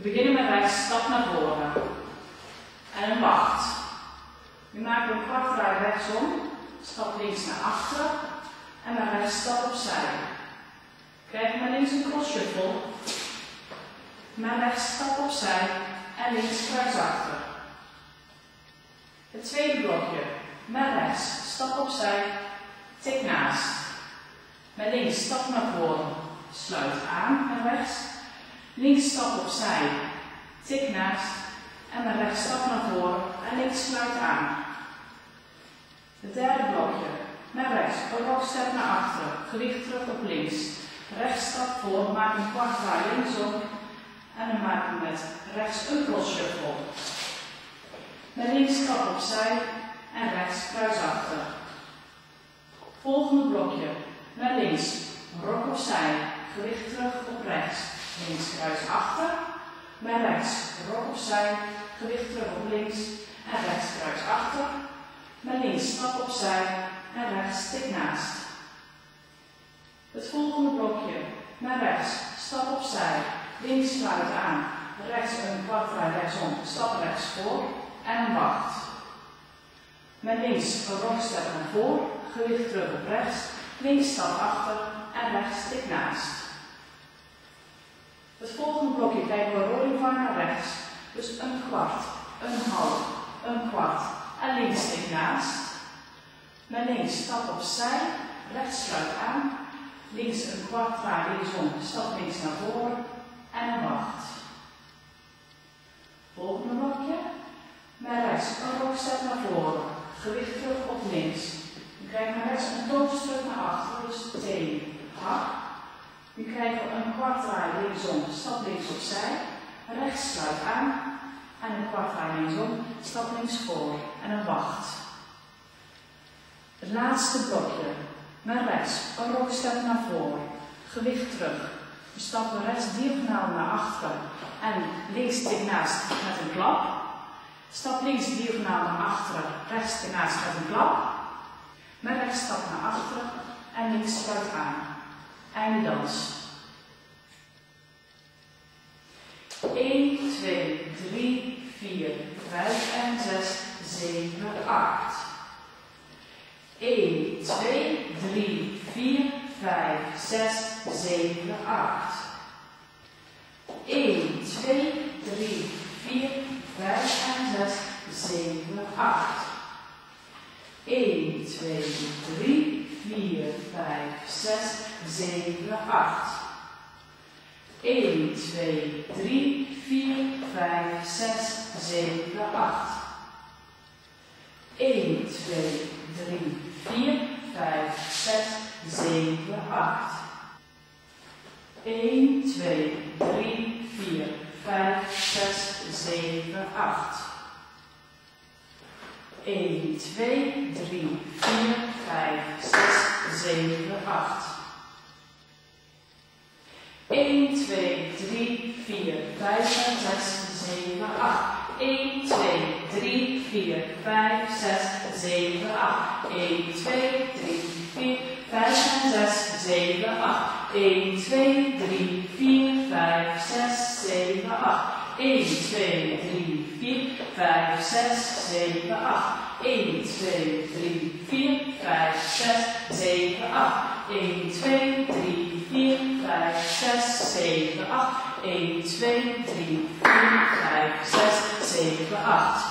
We beginnen met rechts, stap naar voren. En een wacht. Nu maken we een kwartdraai rechtsom, stap links naar achteren en met rechts stap opzij. Krijg met links een cross shuffle, met rechts stap opzij en links kruis achter. Het tweede blokje, met rechts stap opzij, tik naast. Met links stap naar voren, sluit aan en rechts. Links stap opzij, tik naast en met rechts stap naar voren en links sluit aan. Het derde blokje, met rechts, een rockstep naar achteren, gewicht terug op links. Rechts stap voor, maak een kwartdraai linksom en dan maken we met rechts een cross shuffle. Met links stap opzij en rechts kruis achter. Volgende blokje, met links, rok opzij, gewicht terug op rechts. Links kruis achter, met rechts rok opzij, gewicht terug op links en rechts kruis achter. Met links stap opzij en rechts tik naast. Het volgende blokje, met rechts stap opzij, links sluit aan, rechts een kwartdraai rechtsom, stap rechts voor en een wacht. Met links een rockstep naar voren, gewicht terug op rechts, links stap achter en rechts tik naast. Het volgende blokje krijgen we rolling van naar rechts, dus een kwart, een half, een kwart en links tik naast. Met links stap opzij, rechts sluit aan, links een kwart draai linksom, stap links naar voren en een wacht. Volgende blokje, met rechts een rockstep naar voren, gewicht terug op links. Dan krijgen we rechts een toonstuk naar achteren, dus teen, hak. Nu krijgen we een kwart draai linksom, stap links opzij, rechts sluit aan en een kwart draai linksom, stap links voor en een wacht. Het laatste blokje, met rechts een rockstep naar voren, gewicht terug. We stappen rechts diagonaal naar achteren en links tik naast met een klap. Stap links diagonaal naar achteren, rechts tik naast met een klap. Met rechts stap naar achteren en links sluit aan. Einde dans. 1, 2, 3, 4, 5 en 6, 7, 8. 1, 2, 3, 4, 5, 6, 7, 8. 1, 2, 3, 4, 5 en 6, 7, 8. 1, 2, 3, 4, 5, 6, 7, 8. 1, 2, 3, 4, 5, 6, 7, 8. 1, 2, 3, 4, 5, 6, 7, 8. 1, 2, 3, 4, 5, 6, 7, 8. 1, 2, 3, 4, 5, 6, 7, 8. 1, 2, 3, 4, 5 en 6, 7, 8. 1, 2, 3, 4, 5, 6, 7, 8. 1, 2, 3, 4, 5 en 6, 7, 8. 1, 2, 3, 4, 5, 6, 7, 8. 1, 2, 3, 4, 5, 6, 7, 8. 1, 2, 3, 4, 5, 6, 7, 8. 1, 2, 3, 4, 5, 6, 7, 8. 1, 2, 3, 4, 5, 6, 7, 8.